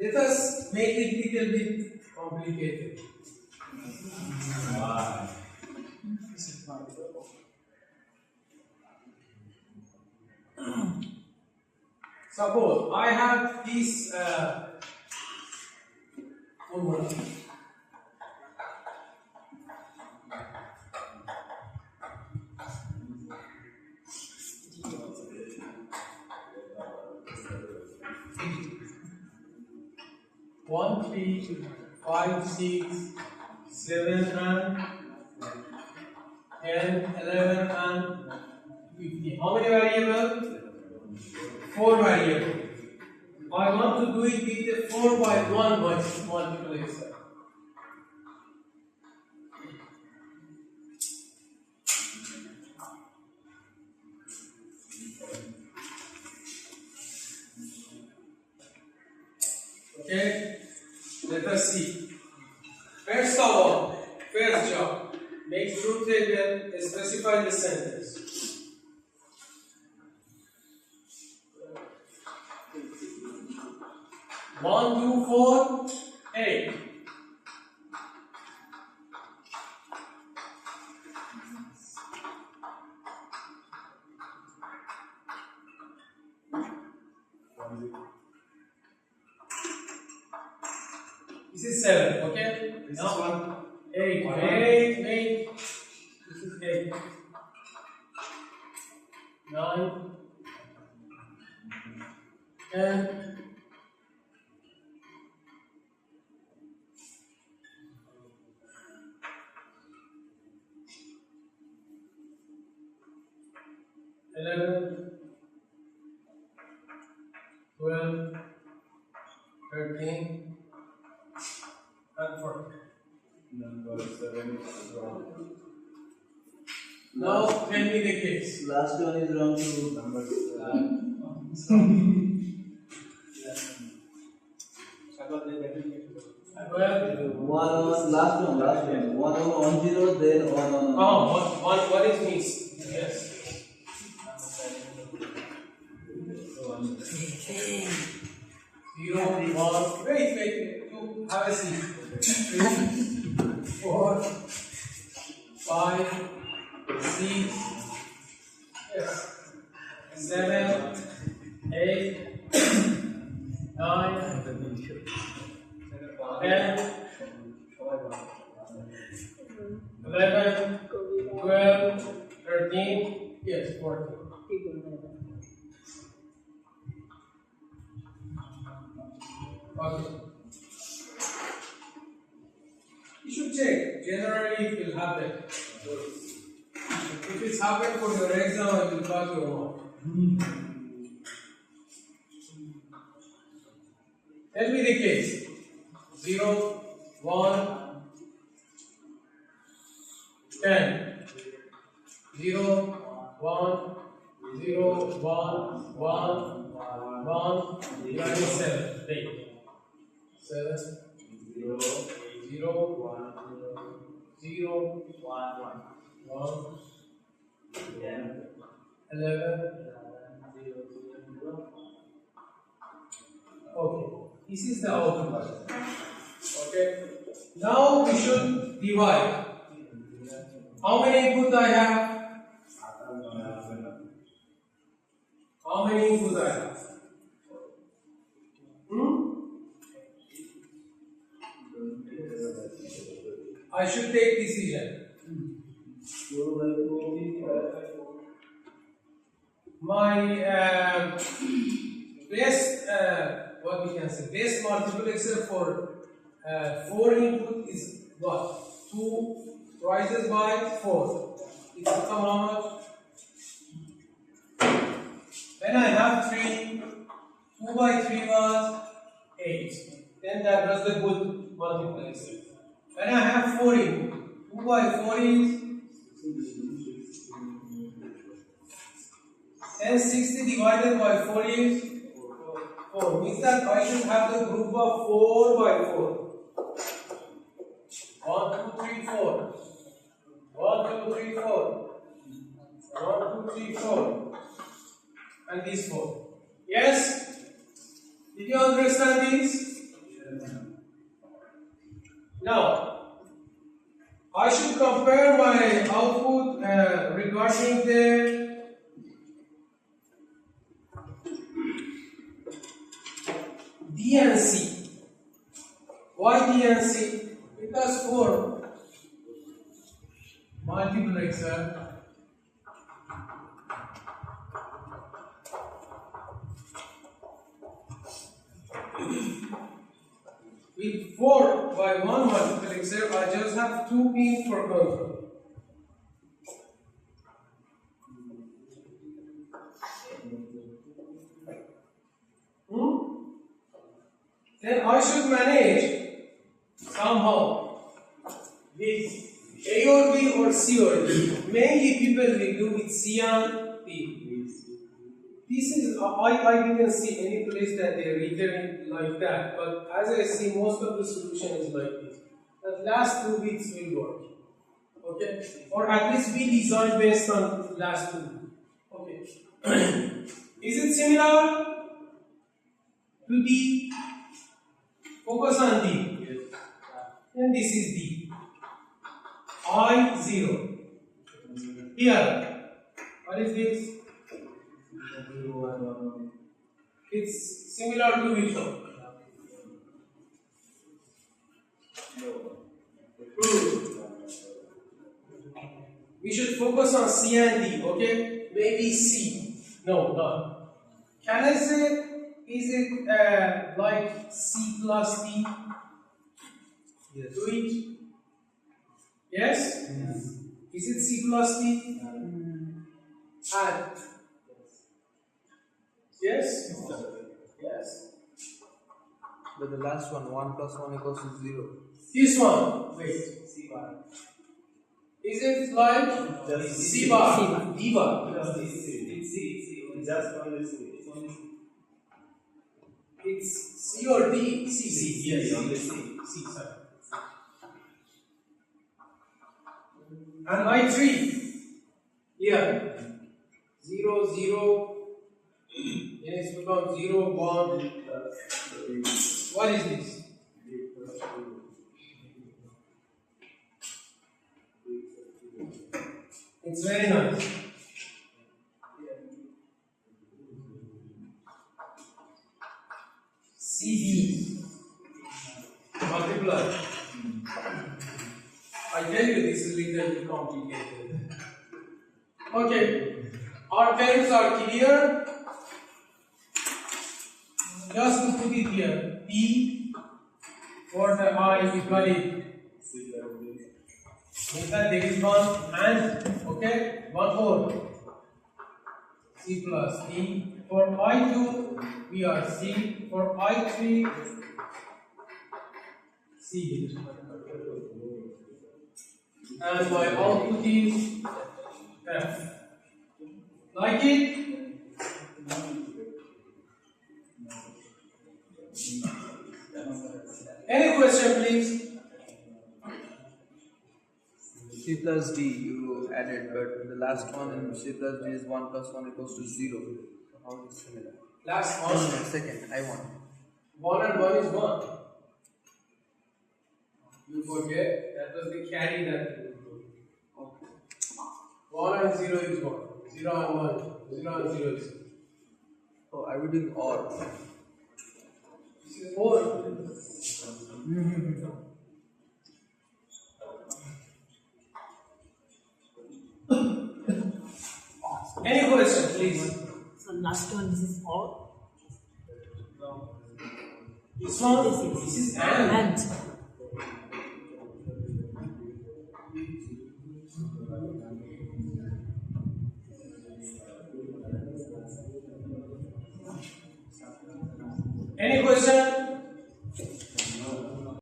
Let us make it little bit complicated. Wow. Suppose I have this formula. One, 3, 5, 6, 7, and 10, 11, and 50. How many variables? 4 variables. I want to do it with a 4 by 1 multiplexer. Okay, let us see. First of all, first job, make truth table, specify the sentence. One, 2, 4, 8. This is 7, okay? This now is 1. 8, wait. This is 8. 9, 10. 11, 12, 13, and 14. Number 7 is wrong. Now tell me the case. Last one is wrong too. Number 1 on last one. 1 on 0, then 1 on. Oh, one is missed. Yes. 0, 1. Wait. You have a seat. 3, 4, 5, 6, yes, 7, 8, 9, 10, 11, 12, 13, yes, 14. Okay. You should check. Generally, it will happen. If it's happened for your exam, I will pass your mark. Tell me the case. 0, 1, 10. 0, 1, 0, 1, 1, 7. 8. 7, 0, 0, 0, 1, 10, 11. Okay, this is the output. Okay, now we should divide. How many inputs I have? How many inputs I have? I should take decision. My best, what we can say, best multiplexer for 4 input is what? 2 rises by 4. It will come how much? When I have 3, 2 by 3 was 8. Then that was the good multiplexer. When I have 4 input, 2 by 4 is 60 divided by 4 is 4. Means that I should have the group of 4 by 4. 1, 2, 3, 4. 1, 2, 3, 4. 1, 2, 3, 4. And this 4. Yes? Did you understand this? Now, I should compare my output regarding the D and C. Why D and C? Because for multiplexer, with 4 by 1 multiplexer, I just have 2 pins for control. Then I should manage somehow with A or B or C or D. Mainly people will do with C and D. This is, I didn't see any place that they written it like that, but as I see, most of the solution is like this. The last 2 bits will work. Okay? Or at least we design based on last 2. Okay. Is it similar to D? Focus on D. Yes. Then this is D. I 0. Here. What is this? It's similar to which one? We should focus on C and D, okay? Maybe C. No, not. Can I say, is it like C plus D? Yes. Do it? Yes? Yes. Is it C plus D? Add. Yes? Yes. But the last one, 1 plus 1 equals to 0. This one, wait. C bar. Is it like Just C bar? D bar? Just C. It's C. Just only C. It's C or D? C. Yes, Yes, only C. C. C, sorry. And I3 here 0, 0. Then it's become 0, 1. What is this? It's very nice. CD multiply. I tell you this is little bit complicated. Okay, our terms are clear. Just to put it here, P for the I we call it. That there is one and okay, one more. C plus D. For I2 we are C. For I3 C. And my output is F. Like it? Any question, please? C plus D you added, but the last one in C plus D is 1 plus 1 equals to 0. So how is it similar? Last No, one. second, I want. 1 and 1 is 1. You forget that was the carry that you do. Okay. 1 and 0 is 1. 0 and 1 is 0 and 0 is 0. Oh, are we doing OR? This is 4. Any question, please? So last one, this is all. This one, this is and.